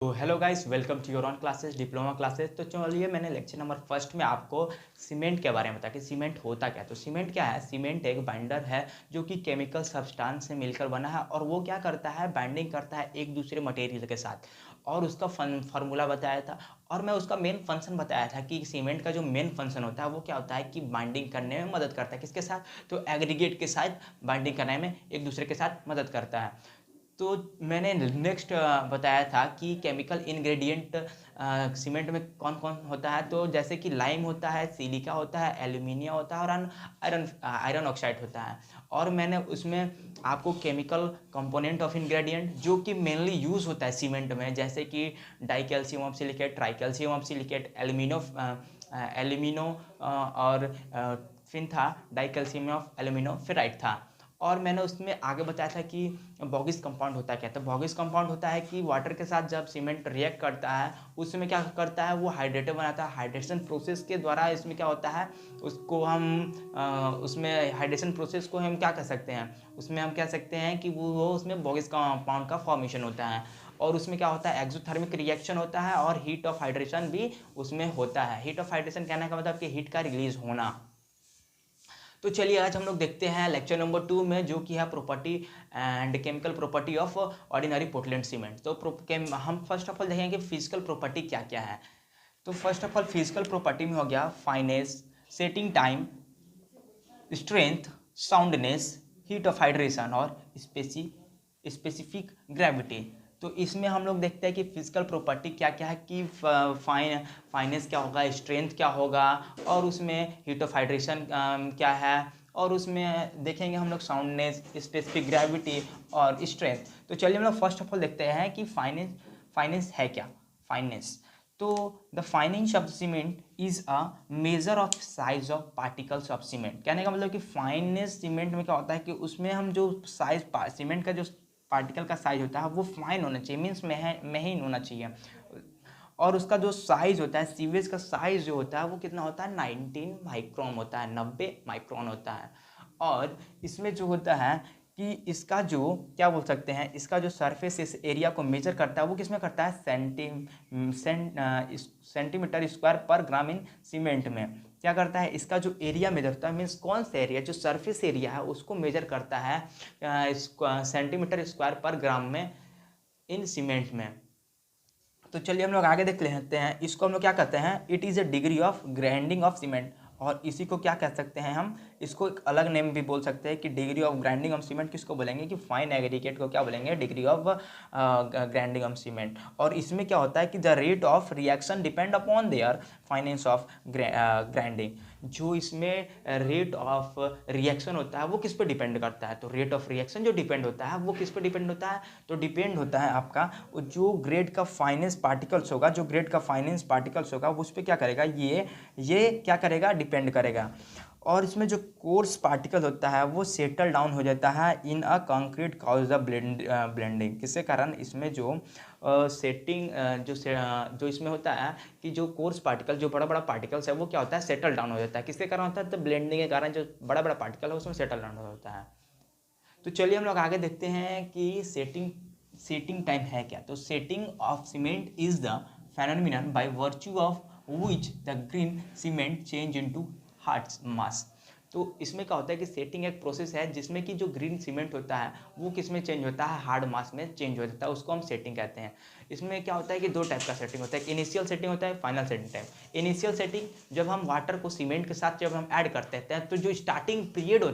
तो hello guys, welcome to your on classes, diploma classes. तो चलिए, मैंने लेक्चर नंबर फर्स्ट में आपको सीमेंट के बारे में बताया कि सीमेंट होता क्या है। तो सीमेंट क्या है? सीमेंट एक बाइंडर है जो कि केमिकल सब्सटेंस से मिलकर बना है और वो क्या करता है, बाइंडिंग करता है एक दूसरे मटेरियल के साथ। और उसका फार्मूला बताया था और मैं उसका मेन फंक्शन बताया था कि सीमेंट का जो मेन फंक्शन होता है वो क्या होता है कि बाइंडिंग करने में मदद करता है। किसके साथ? तो एग्रीगेट के साथ बाइंडिंग करने में एक दूसरे के साथ मदद करता है। तो मैंने नेक्स्ट बताया था कि केमिकल इंग्रेडिएंट सीमेंट में कौन कौन होता है। तो जैसे कि लाइम होता है, सिलिका होता है, एल्यूमिनियम होता है और आयरन आयरन ऑक्साइड होता है। और मैंने उसमें आपको केमिकल कंपोनेंट ऑफ इंग्रेडिएंट जो कि मेनली यूज़ होता है सीमेंट में, जैसे कि die calcium of silicate, try calcium of silicate, alumino और फिर था die calcium of alumino ferrite था। और मैंने उसमें आगे बताया था कि बॉगिस कंपाउंड होता है क्या। तो बॉगिस कंपाउंड होता है कि वाटर के साथ जब सीमेंट रिएक्ट करता है उसमें क्या करता है, वो हाइड्रेटर बनाता है। हाइड्रेशन प्रोसेस के द्वारा इसमें क्या होता है, उसको हम उसमें हाइड्रेशन प्रोसेस को हम क्या कह सकते हैं, उसमें हम कह सकते हैं कि वो उसमें बॉगिस कंपाउंड का फॉर्मेशन होता है। और उसमें क्या होता है, एक्सोथर्मिक रिएक्शन होता है और हीट ऑफ हाइड्रेशन भी उसमें होता है। हीट ऑफ हाइड्रेशन कहने का मतलब कि हीट का रिलीज होना। तो चलिए, आज हम लोग देखते हैं लेक्चर नंबर 2 में, जो कि है property and chemical property of ordinary Portland cement. तो हम फर्स्ट ऑफ ऑल देखेंगे कि फिजिकल प्रॉपर्टी क्या क्या है। तो first of all physical property में हो गया finance, setting time, strength, soundness, heat of hydration और स्पेसिफिक ग्रेविटी। तो इसमें हम लोग देखते हैं कि फिजिकल प्रॉपर्टी क्या क्या है कि फाइनेस क्या होगा, स्ट्रेंथ क्या होगा और उसमें हीट ऑफ हाइड्रेशन क्या है, और उसमें देखेंगे हम लोग साउंडनेस, स्पेसिफिक ग्रेविटी और स्ट्रेंथ। तो चलिए हम लोग फर्स्ट ऑफ ऑल देखते हैं कि फाइनेंस फाइनेंस है क्या। फाइनेंस, तो the finance of cement is a measure of size of particles of cement. कहने का मतलब कि फाइनेंस सीमेंट में क्या होता है कि उसमें हम जो साइज सीमेंट का जो पार्टिकल का साइज होता है वो फाइन होना चाहिए, मीन्स महीन होना चाहिए। और उसका जो साइज होता है, सीवेज का साइज जो होता है वो कितना होता है, 19 माइक्रोन होता है, 90 माइक्रोन होता है। और इसमें जो होता है कि इसका जो क्या बोल सकते हैं, इसका जो सरफेस इस एरिया को मेजर करता है वो किसमें करता है, सेंटीमीटर स्क्वायर पर ग्राम इन सीमेंट में क्या करता है, इसका जो एरिया मेजर होता है, मीन्स कौन सा एरिया, जो सरफेस एरिया है उसको मेजर करता है सेंटीमीटर स्क्वायर पर ग्राम में इन सीमेंट में। तो चलिए हम लोग आगे देख लेते हैं, इसको हम लोग क्या कहते हैं, it is a degree of grinding of cement. और इसी को क्या कह सकते हैं हम, इसको एक अलग नेम भी बोल सकते हैं कि degree of grinding of cement किसको बोलेंगे, कि फाइन एग्रीगेट को क्या बोलेंगे, degree of grinding of cement. और इसमें क्या होता है कि the rate of reaction depend upon their finance of grinding. जो इसमें रेट ऑफ रिएक्शन होता है वो किस पे डिपेंड करता है, तो रेट ऑफ रिएक्शन जो डिपेंड होता है वो किस पे डिपेंड होता है, तो डिपेंड होता है आपका जो ग्रेड का फाइनेंस पार्टिकल्स होगा, जो ग्रेड का फाइनेंस पार्टिकल्स होगा उस पर क्या करेगा, ये क्या करेगा, डिपेंड करेगा। और इसमें जो कोर्स पार्टिकल होता है वो सेटल डाउन हो जाता है in a concrete cause the blending. किसके कारण, इसमें जो सेटिंग जो इसमें होता है कि जो कोर्स पार्टिकल, जो बड़ा बड़ा पार्टिकल्स है वो क्या होता है, सेटल डाउन हो जाता है। किसके कारण होता है, तो ब्लेंडिंग के कारण जो बड़ा बड़ा पार्टिकल है उसमें सेटल डाउन होता है। तो चलिए हम लोग आगे देखते हैं कि सेटिंग टाइम है क्या। तो setting of cement is the phenomenon by virtue of which the green cement change into hard mass। तो इसमें क्या होता है कि सेटिंग एक प्रोसेस है जिसमें कि जो ग्रीन सीमेंट होता है वो किस में चेंज होता है, हार्ड मास में चेंज हो जाता है, उसको हम सेटिंग कहते हैं। इसमें क्या होता है कि दो टाइप का सेटिंग होता है, इनिशियल सेटिंग होता है, final setting time. Initial setting जब हम वाटर को सीमेंट के साथ जब हम ऐड करते हैं तो जो स्टार्टिंग पीरियड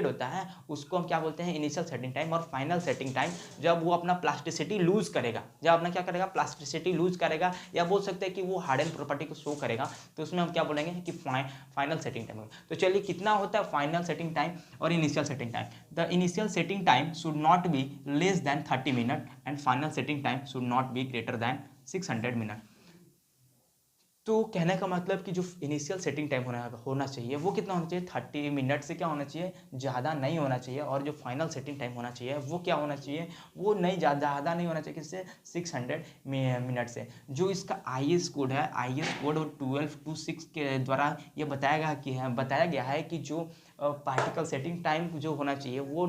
होता है उसको हम क्या बोलते हैं, इनिशियल सेटिंग टाइम। और फाइनल सेटिंग टाइम जब वो अपना प्लास्टिसिटी लूज करेगा, जब अपना क्या करेगा, प्लास्टिसिटी लूज करेगा, या बोल सकते हैं कि वो हार्डन प्रॉपर्टी को शो करेगा, तो उसमें हम क्या बोलेंगे कि फाइनल सेटिंग टाइम। तो चलिए, कितना होता है फाइनल सेटिंग टाइम और initial setting time. The initial setting time should not be less than 30 minute and final setting time should not be greater than 600 minute. तो कहने का मतलब कि जो इनिशियल सेटिंग टाइम होना चाहिए वो कितना होना चाहिए, 30 मिनट से क्या होना चाहिए, ज़्यादा नहीं होना चाहिए। और जो फाइनल सेटिंग टाइम होना चाहिए वो क्या होना चाहिए, वो नहीं ज़्यादा नहीं होना चाहिए, किससे, 600 मिनट से। जो इसका IS कोड है, IS कोड 1226 के द्वारा ये बताया गया है कि जो पार्टिकल सेटिंग टाइम जो होना चाहिए वो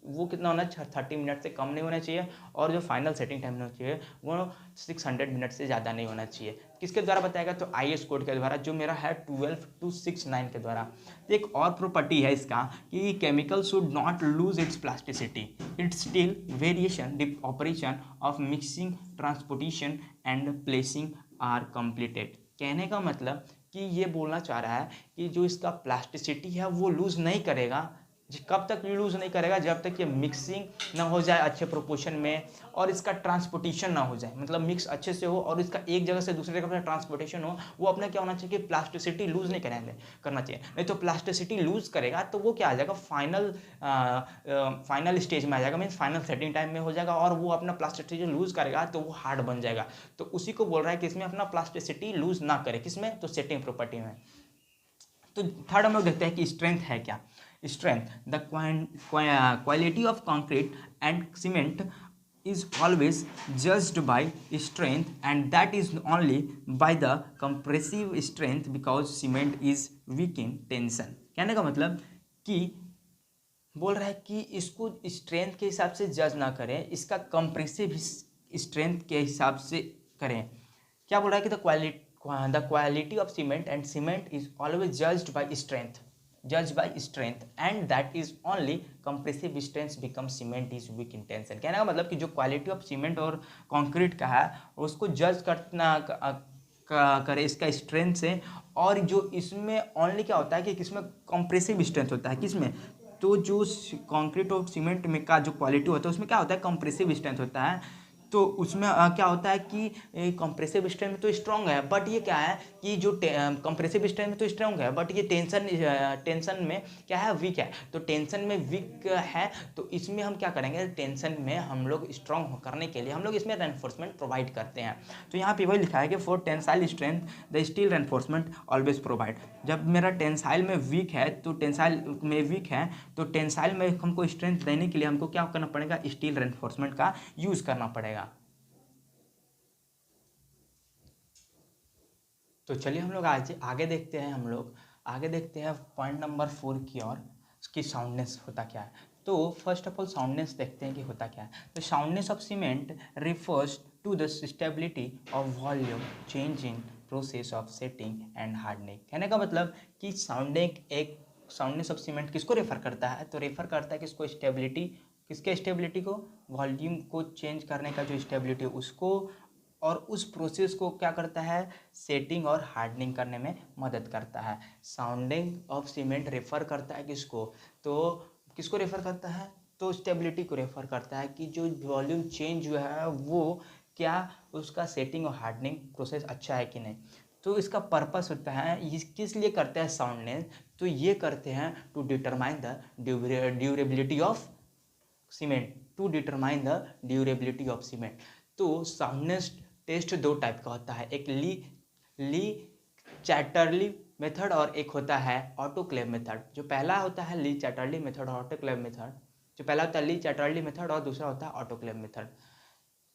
वो कितना होना चाहिए, 30 मिनट से कम नहीं होना चाहिए, और जो फाइनल सेटिंग टाइम होना चाहिए वो 600 मिनट से ज़्यादा नहीं होना चाहिए। किसके द्वारा बताएगा, तो IS कोड के द्वारा, जो मेरा है 12269 के द्वारा। तो एक और प्रॉपर्टी है इसका कि chemical should not lose its plasticity, its still variation the operation of mixing, transportation and placing are completed. कहने का मतलब कि ये बोलना चाह रहा है कि जो इसका प्लास्टिसिटी है वो लूज़ नहीं करेगा। कब तक लूज़ नहीं करेगा, जब तक ये मिक्सिंग ना हो जाए अच्छे प्रोपोर्शन में, और इसका ट्रांसपोर्टेशन ना हो जाए, मतलब मिक्स अच्छे से हो और इसका एक जगह से दूसरी जगह पर ट्रांसपोर्टेशन हो। वो अपना क्या होना चाहिए कि प्लास्टिसिटी लूज़ नहीं करना चाहिए। नहीं तो प्लास्टिसिटी लूज़ करेगा तो वो क्या आ जाएगा, फाइनल स्टेज में आ जाएगा, मीन्स फाइनल सेटिंग टाइम में हो जाएगा, और वो अपना प्लास्टिसिटी लूज़ करेगा तो वो हार्ड बन जाएगा। तो उसी को बोल रहा है कि इसमें अपना प्लास्टिसिटी लूज़ ना करे, किसमें, तो सेटिंग प्रॉपर्टी में। तो थर्ड हम लोग देखते हैं कि स्ट्रेंथ है क्या। Strength, the quality of concrete and cement is always judged by strength, and that is only by the compressive strength because cement is weak in tension। कहने का मतलब कि बोल रहा है कि इसको स्ट्रेंथ के हिसाब से जज ना करें, इसका कंप्रेसिव स्ट्रेंथ के हिसाब से करें। क्या बोल रहा है कि the quality of cement and cement is always judged bye strength and that is only compressive strength become cement is weak in tension. कहने का मतलब कि जो क्वालिटी ऑफ सीमेंट और कंक्रीट का है उसको जज करना करे इसका स्ट्रेंथ से, और जो इसमें ओनली क्या होता है कि किसमें कंप्रेसिव स्ट्रेंथ होता है, किसमें, तो जो कंक्रीट और सीमेंट में का जो क्वालिटी होता है उसमें क्या होता है, कंप्रेसिव स्ट्रेंथ होता है। तो उसमें क्या होता है कि कंप्रेसिव स्ट्रेंथ में तो स्ट्रांग है, बट ये क्या है कि जो कंप्रेसिव स्ट्रेंथ में तो स्ट्रांग है, बट ये टेंशन में क्या है, वीक है। तो टेंशन में वीक है, तो इसमें हम क्या करेंगे, टेंशन में हम लोग स्ट्रांग करने के लिए हम लोग इसमें रेनफोर्समेंट प्रोवाइड करते हैं। तो यहाँ पे वही लिखा है कि for tensile strength the steel reinforcement always provide. जब मेरा टेंसाइल में वीक है तो टेंसाइल में हमको स्ट्रेंथ देने के लिए हमको क्या करना पड़ेगा, स्टील रेनफोर्समेंट का यूज करना पड़ेगा। तो चलिए हम लोग आज आगे देखते हैं पॉइंट नंबर 4 की ओर, उसकी साउंडनेस होता क्या है। तो फर्स्ट ऑफ ऑल साउंडनेस देखते हैं कि होता क्या है। तो soundness of cement refers to the stability of volume change in process of setting and hardening. कहने का मतलब कि साउंडनेस ऑफ सीमेंट किसको रेफर करता है, तो रेफर करता है किसको, किसके स्टेबिलिटी को, वॉल्यूम को चेंज करने का जो स्टेबिलिटी उसको, और उस प्रोसेस को क्या करता है, सेटिंग और हार्डनिंग करने में मदद करता है। साउंडिंग ऑफ सीमेंट रेफर करता है किसको, तो किसको रेफर करता है, तो स्टेबिलिटी को रेफर करता है कि जो वॉल्यूम चेंज हुआ है वो क्या उसका सेटिंग और हार्डनिंग प्रोसेस अच्छा है कि नहीं। तो इसका पर्पस होता है, ये किस लिए करते हैं साउंडनेस, तो ये करते हैं to determine the durability of cement. तो साउंडनेस टेस्ट दो टाइप का होता है, एक ली चैटरली मेथड और एक होता है ऑटोक्लेव मेथड। जो पहला होता है ली चैटरली मेथड और ऑटोक्लेव मेथड, जो पहला होता है ली चैटरली मेथड और दूसरा होता है ऑटोक्लेव मेथड।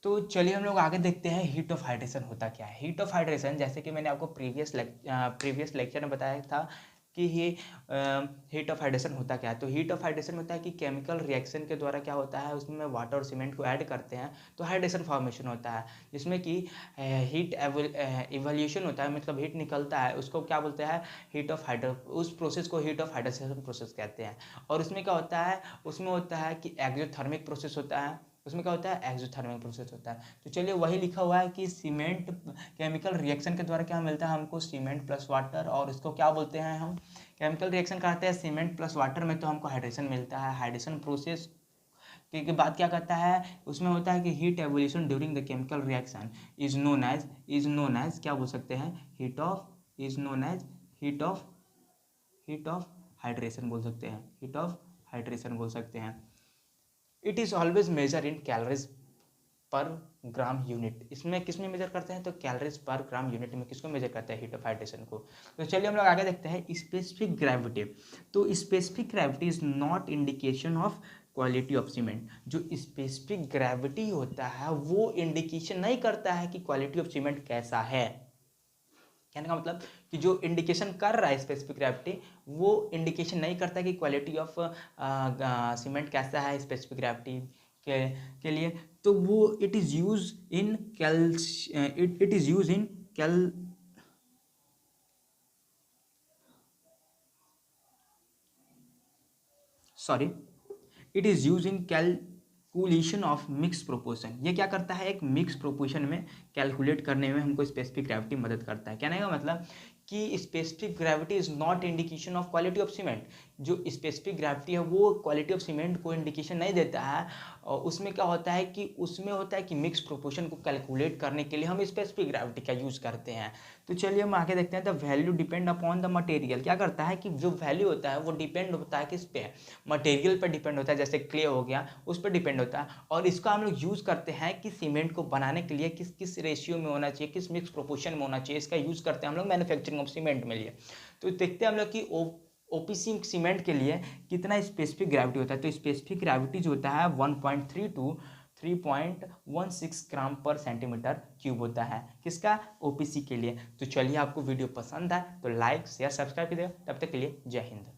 तो चलिए हम लोग आगे देखते हैं हीट ऑफ हाइड्रेशन होता क्या है। हीट ऑफ हाइड्रेशन, जैसे कि मैंने आपको प्रीवियस लेक्चर में बताया था कि हीट ऑफ हाइड्रेशन होता क्या है। तो हीट ऑफ हाइड्रेशन होता है कि केमिकल रिएक्शन के द्वारा क्या होता है, उसमें वाटर और सीमेंट को ऐड करते हैं तो हाइड्रेशन फॉर्मेशन होता है, जिसमें कि हीट इवोल्यूशन होता है, मतलब हीट निकलता है, उसको क्या बोलते हैं, उस प्रोसेस को हीट ऑफ हाइड्रेशन प्रोसेस कहते हैं। और उसमें क्या होता है, उसमें होता है कि एक्सोथर्मिक प्रोसेस होता है, उसमें क्या होता है, एक्सोथर्मिक प्रोसेस होता है। तो चलिए वही लिखा हुआ है कि सीमेंट केमिकल रिएक्शन के द्वारा क्या मिलता है हमको, सीमेंट प्लस वाटर, और इसको क्या बोलते हैं हम, केमिकल रिएक्शन करते हैं सीमेंट प्लस वाटर में तो हमको हाइड्रेशन मिलता है। हाइड्रेशन प्रोसेस के बाद क्या करता है, उसमें होता है कि heat evolution during the chemical reaction is known as क्या बोल सकते हैं, हीट ऑफ हाइड्रेशन बोल सकते हैं, हीट ऑफ हाइड्रेशन बोल सकते हैं। It is always measure in calories पर ग्राम यूनिट। इसमें किस में मेजर करते हैं, तो कैलोरीज पर ग्राम यूनिट में किसको मेजर करते हैं, हीट ऑफ हाइड्रेशन को। तो चलिए हम लोग आगे देखते हैं स्पेसिफिक ग्रेविटी। तो specific gravity is not indication of quality of cement. जो स्पेसिफिक ग्रेविटी होता है वो इंडिकेशन नहीं करता है कि क्वालिटी ऑफ सीमेंट कैसा है। कहने का मतलब कि जो इंडिकेशन कर रहा है स्पेसिफिक ग्रेविटी वो इंडिकेशन नहीं करता कि क्वालिटी ऑफ सीमेंट कैसा है स्पेसिफिक ग्रेविटी के लिए। तो वो it is use in it is use in cal sorry it is use in calculation of mix proportion. ये क्या करता है, एक मिक्स प्रोपोर्शन में कैलकुलेट करने में हमको स्पेसिफिक ग्रेविटी मदद करता है। कहने का मतलब कि specific gravity is not indication of quality of cement. जो स्पेसिफिक ग्रेविटी है वो क्वालिटी ऑफ सीमेंट को इंडिकेशन नहीं देता है। और उसमें क्या होता है कि उसमें होता है कि मिक्स प्रोपोर्शन को कैलकुलेट करने के लिए हम स्पेसिफिक ग्रेविटी का यूज़ करते हैं। तो चलिए हम आगे देखते हैं। The value depend upon the material. क्या करता है कि जो वैल्यू होता है वो डिपेंड होता है किस पे, मटेरियल पर डिपेंड होता है। जैसे क्ले हो गया उस पर डिपेंड होता है। और इसका हम लोग यूज़ करते हैं कि सीमेंट को बनाने के लिए किस किस रेशियो में होना चाहिए, किस मिक्स प्रोपोर्शन में होना चाहिए, इसका यूज़ करते हैं हम लोग मैन्युफैक्चरिंग ऑफ सीमेंट में लिए। तो देखते हैं हम लोग कि ओपीसी सीमेंट के लिए कितना स्पेसिफिक ग्रेविटी होता है। तो स्पेसिफिक ग्रेविटी जो होता है 1.3 to 3.16 ग्राम पर सेंटीमीटर क्यूब होता है, किसका, ओपीसी के लिए। तो चलिए, आपको वीडियो पसंद है तो लाइक शेयर सब्सक्राइब कीजिएगा। तब तक के लिए जय हिंद।